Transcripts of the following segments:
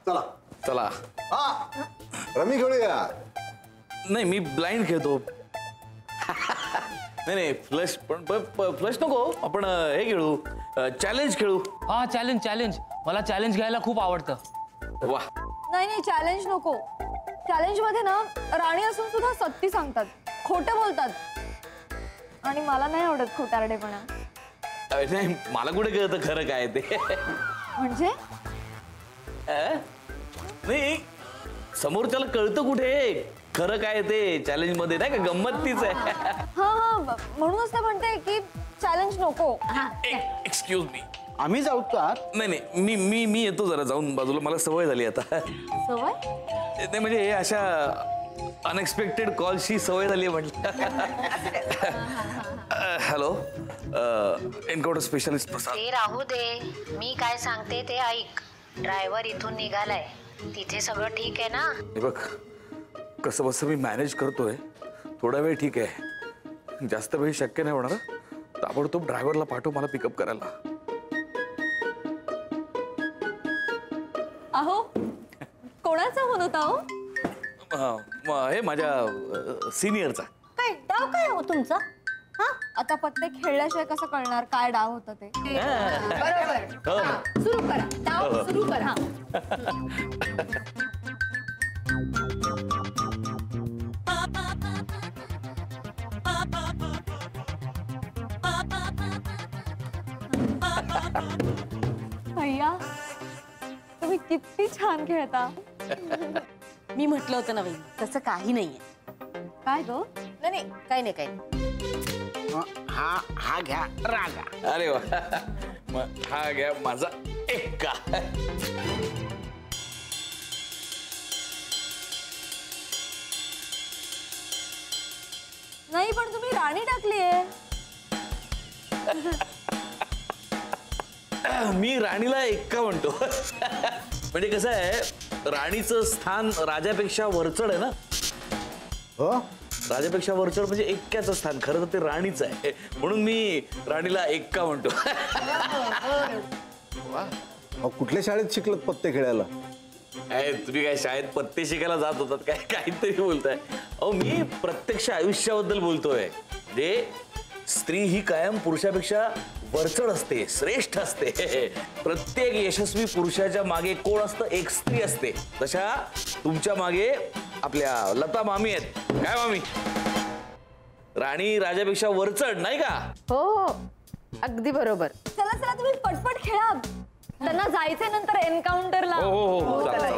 चला चला. हा रमी खेळूया. नाही मी ब्लाइंड खेळतो. नाही फ्लश पण फ्लश नको. आपण हे खेळू, चॅलेंज खेळू. हा चॅलेंज चॅलेंज. मला चॅलेंज घ्यायला खूप आवडतं. वा. नाही चॅलेंज नको. चॅलेंज मध्ये ना राणी असून सुद्धा सत्ती सांगतात, खोटं बोलतात आणि मला नाही आवडत खोटारडेपणा. नाही मला कुठे कळतं खरं काय ते. म्हणजे नाही समोरच्याला कळतं कुठे खरं काय ते. चॅलेंज मध्ये नाही का गंमत तीच आहे. हा म्हणूनच तर म्हणते की चॅलेंज नको. Excuse me. आम्ही जाऊ का? नाही मी मी मी येतो जरा जाऊन बाजूला. मला सवय झाली आता. सवय नाही म्हणजे हे अशा अनएक्सपेक्टेड कॉलची सवय झाली म्हटलं. हॅलो एन्काउंटर स्पेशलिस्ट प्रसाद. ते राहू दे, मी काय सांगते ते ऐक. ड्रायव्हर इथून निघालाय, तिथे सगळं ठीक आहे ना? हे बघ कसं बसं मी मॅनेज करतोय. थोडा वेळ ठीक आहे, जास्त वेळ शक्य नाही होणार. ताबडतोब ड्रायव्हरला पाठव मला पिकअप करायला. अहो कोणाचा फोन होता हो? हे माझ्या सिनियरचा. काय डाव काय हो तुमचा? हा आता पत्ते खेळल्याशिवाय कसं कळणार काय डाव होतं ते? बरोबर. सुरू करा डाव सुरू करा. भैया तुम्ही किती छान खेळता. मी म्हटलं होतं ना बाई, तसं काही नाहीये. काय गो? नाही काही नाही काही नाही. हा घ्या रागा. अरे वा. मग हा घ्या माझा एक्का. नाही पण तुम्ही राणी टाकलीये. मी राणीला एक्का म्हणतो. म्हणजे कसं आहे राणीचं स्थान राजापेक्षा वरचढ आहे ना. हो राजापेक्षा वरचढ म्हणजे एक्क्याचं स्थान. खरं तर ते राणीचं आहे म्हणून मी राणीला एक्का म्हणतो. कुठल्या शाळेत शिकलत पत्ते खेळायला? तुम्ही काय शाळेत पत्ते शिकायला जात होतात काय? काहीतरी बोलताय. अहो मी प्रत्यक्ष आयुष्याबद्दल बोलतोय. जे स्त्री ही कायम पुरुषापेक्षा वरचढ असते, श्रेष्ठ असते. प्रत्येक यशस्वी पुरुषाच्या मागे कोण असतं? एक स्त्री असते. तशा तुमच्या मागे आपल्या लता मामी आहेत. काय मामी? राणी राजापेक्षा वरचढ नाही का? हो अगदी बरोबर. चला चला तुम्ही पटपट खेळा. त्यांना जायचंय नंतर एन्काउंटरला. हो चला.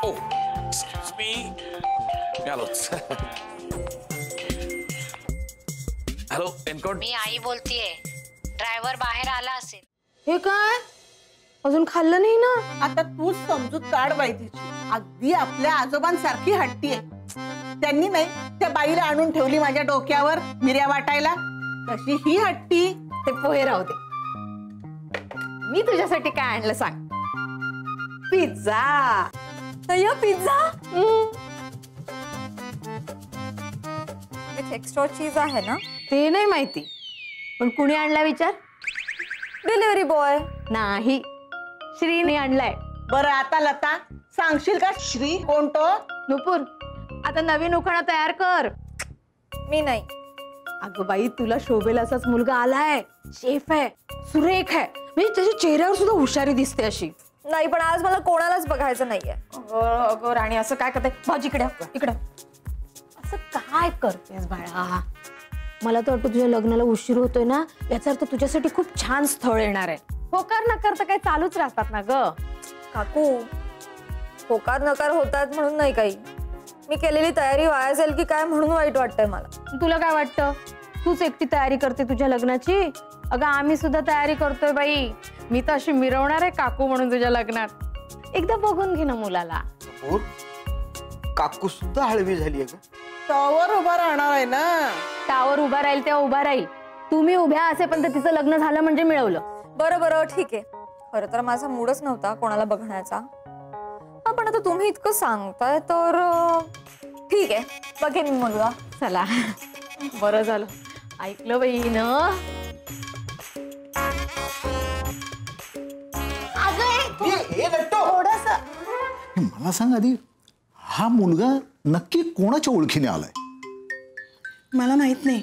एक्सक्यूज मी आलोच. Hello encounter. मी आई बोलतीये. ड्रायव्हर बाहेर आला असेल. हे काय अजून खाल्लं नाही ना? आता तूच समजूत काढ बाई तिची. अगदी आपल्या आजोबांसारखी हट्टी आहे. त्यांनी नाही त्या बाईला आणून ठेवली माझ्या डोक्यावर मिऱ्या वाटायला, तशी ही हट्टी. ते पोहे राहू दे. मी तुझ्यासाठी काय आणलं सांग? पिझ्झा. पिझ्झा एक्स्ट्रा चीज आहे ना? ते नाही माहिती, पण कुणी आणला विचार? Delivery boy. नाही, श्रीने आणलाय. बरं आता लता सांगशील का श्री कोणतो? नुपूर आता नवीन उखाणा तयार कर. मी नाही. अगं बाई तुला शोभेल असाच मुलगा आलाय. शेफ आहे, सुरेख आहे, म्हणजे त्याच्या चेहऱ्यावर सुद्धा हुशारी दिसते अशी. नाही पण आज मला कोणालाच बघायचं नाहीये. अगं राणी असं काय करते? भाजी इकडे इकडे. असं काय करतेस बाळा? मला तर वाटतं तुझ्या लग्नाला उशीर होतोय ना, याचा अर्थ तुझ्यासाठी खूप छान स्थळ येणार आहे. होकार नकार तर काही चालूच राहतात ना ग काकू. होकार नकार होतात म्हणून नाही काही. मी केलेली तयारी वाया जाईल की काय म्हणून वाईट वाटतंय मला. तुला काय वाटतं? तूच एकटी तयारी करते तुझ्या लग्नाची? अगं आम्ही सुद्धा तयारी करतोय बाई. मी तर अशी मिरवणार आहे काकू म्हणून तुझ्या लग्नात. एकदा बघून घे ना मुलाला. काकू सुद्धा हळवी झाली आहे का? टॉवर उभा राहणार आहे ना. टावर उभा राहील तेव्हा उभा राहील. तुम्ही उभ्या असेपर्यंत तिचं लग्न झालं म्हणजे मिळवलं. बरं बरं ठीक आहे. खरं तर माझा मूडच नव्हता कोणाला बघण्याचा. पण आता तुम्ही इतकं सांगताय तर ठीक आहे, बघेन मी मुलगा. चला बरं झालं ऐकलं बाई ना. हे मला सांग आधी, हा मुलगा नक्की कोणाच्या ओळखीने आलाय? मला माहित नाही,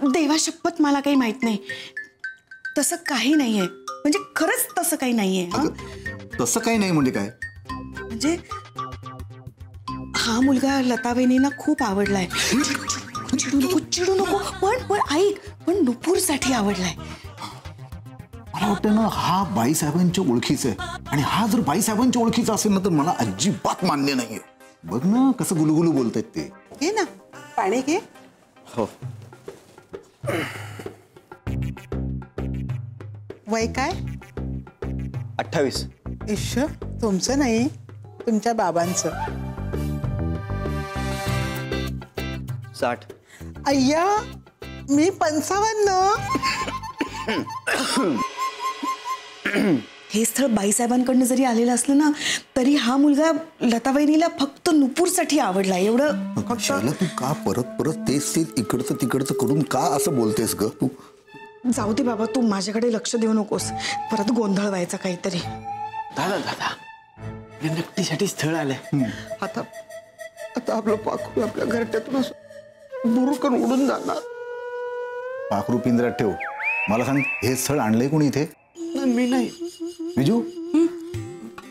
देवा शपथ मला काही माहित नाही. तसं काही नाहीये, म्हणजे खरंच तसं काही नाहीये. हं? तसं काही नाही म्हणजे काय? म्हणजे हा मुलगा लता वहिनींना खूप आवडलाय. चिडू नको पण ऐक, पण नुपूरसाठी आवडलाय. मला वाटतं ना हा बाईसाहेबांच्या ओळखीचा आहे, आणि हा जर बाईसाहेबांच्या ओळखीचा असेल ना तर मला अजिबात मान्य नाहीये. बघ ना कसं गुलगुलू बोलतायत ते. घे ना पाणी घे. हो. वय काय? 28. ईश्वर, तुमचं नाही, तुमच्या बाबांचं. 60. अय्या, मी 55. हे स्थळ बाईसाहेबांकडनं जरी आलेलं असलं ना तरी हा मुलगा लता वहिनीला फक्त नुपूरसाठी आवडलाय. एवढं शैला, तू का परत परत तेच इकडचं तिकडचं करून का असं बोलतेस ग तू? जाऊ दे बाबा, तू माझ्याकडे लक्ष देऊ नकोस, परत गोंधळ व्हायचा काहीतरी. दादा नक्कीसाठी स्थळ आलंय. आता आता आपलं पाखरू आपल्या घरट्यातून असं बुरुकन उडून जाणार. पाखरू पिंजऱ्यात ठेव. मला सांग, हे स्थळ आणलंय कोणी इथे? मी नाही. विजू,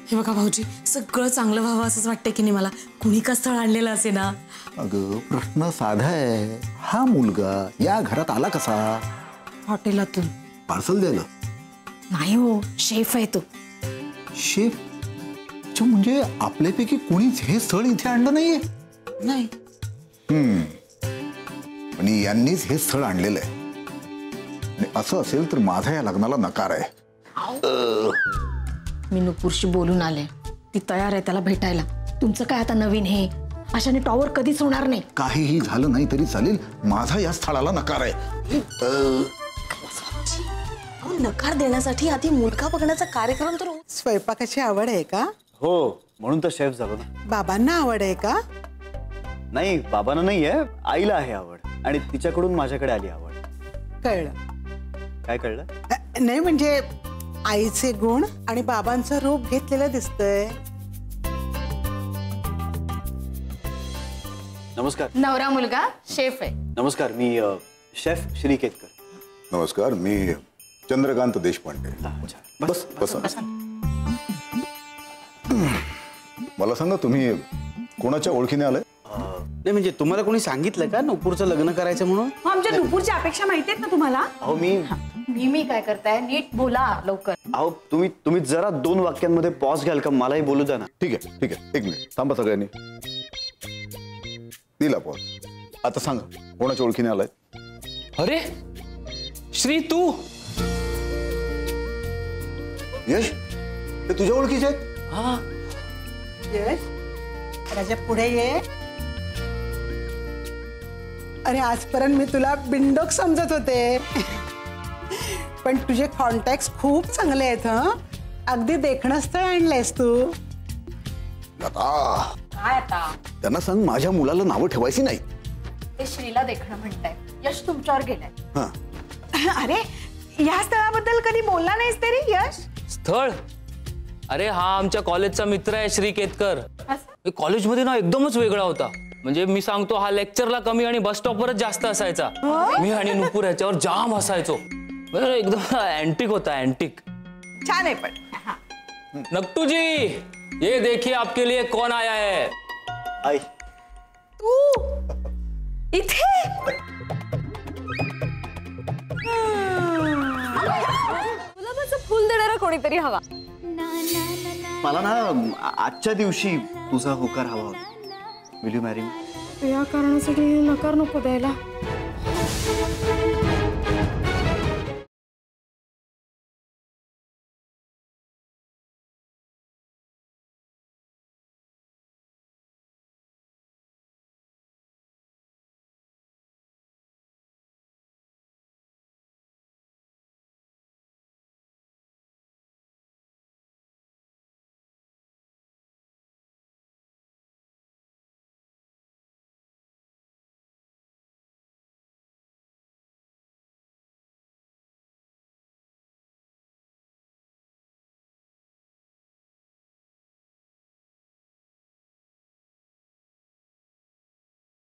हे बघा भाऊजी, सगळं चांगलं व्हावं असंच वाटतंय की नाही मला. कुणी का स्थळ आणलेलं असे ना. अगं प्रश्न साधा आहे. हा मुलगा या घरात आला कसा? हॉटेलातून. पार्सल द्यायला? नाही हो, शेफ आहे तो. शेफ? म्हणजे आपल्यापैकी कोणीच हे स्थळ इथे आणलं नाहीये? नाही. आणि यांनीच हे स्थळ आणलेलं आहे. आणि असं असेल तर माझा या लग्नाला नकार आहे. मी नुपूरशी बोलून आले, ती तयार आहे त्याला भेटायला. तुमचं काय आता नवीन हे? अशाने टॉवर कधीच होणार नाही. काहीही झालं नाही तरी चालेल, माझा या स्थळाला नकार आहे. नकार देण्यासाठी आधी मुलगा बघण्याचा कार्यक्रम तर स्वयंपाकाची आवड आहे का? हो, म्हणून तर शेफ झालो ना. बाबांना आवड आहे का? नाही, बाबांना नाहीये, आईला आहे आवड, आणि तिच्याकडून माझ्याकडे आली आवड. कळलं. काय कळलं? नाही म्हणजे आईचे गुण आणि बाबांचं रूप घेतलेलं दिसतंय. नमस्कार. नवरा मुलगा शेफ आहे. नमस्कार, मी शेफ श्री केतकर. नमस्कार, मी चंद्रकांत देशपांडे. बस बस. मला सांगा, तुम्ही कोणाच्या ओळखीने आलाय? नाही म्हणजे तुम्हाला कोणी सांगितलं का नुपूरचं लग्न करायचं म्हणून? आमच्या नुपूरच्या अपेक्षा माहिती आहेत ना तुम्हाला. अहो मी काय करताय, नीट बोला लवकर. अहो तुम्ही जरा 2 वाक्यांमध्ये पॉज घ्याल का? मलाही बोलू द्या ना. ठीक आहे, ठीक आहे, 1 मिनिट थांबा सगळ्यांनी. दिला पॉज. आता सांगा, कोणाच्या ओळखीने आलाय? अरे श्री, तू? यश, ते तुझ्या ओळखीचे आहेत? हा. यश, राजा पुढे ये. अरे आजपर्यंत मी तुला बिंडोक समजत होते, पण तुझे कॉन्टॅक्ट खूप चांगले आहेत. हं, अगदी देखणं स्थळ आणलंयस तू. लता, काय आता? त्यांना सांग माझ्या मुलाला नावं ठेवायची नाही. ते श्रीला देखणं म्हणताय, यश तुमच्यावर गेलाय. हा, अरे या स्थळाबद्दल कधी बोलला नाहीस तरी यश. स्थळ? अरे हा आमच्या कॉलेजचा मित्र आहे श्री केतकर. कॉलेजमध्ये ना एकदमच वेगळा होता. म्हणजे मी सांगतो, हा लेक्चरला कमी आणि बस स्टॉपवरच जास्त असायचा. मी आणि नुपूर ह्याच्यावर जाम हसायचो. एकदम अँटिक होता, अँटिक. छान आहे पण. नक्टू जी, ये देखिए आपके लिए कौन आया है. आई. तू इथे? गुलाबाचं फुल देणारा कोणीतरी हवा. मला ना आजच्या दिवशी तुझा होकार हवा होता. Will you marry me? या कारणासाठी नकार नको द्यायला.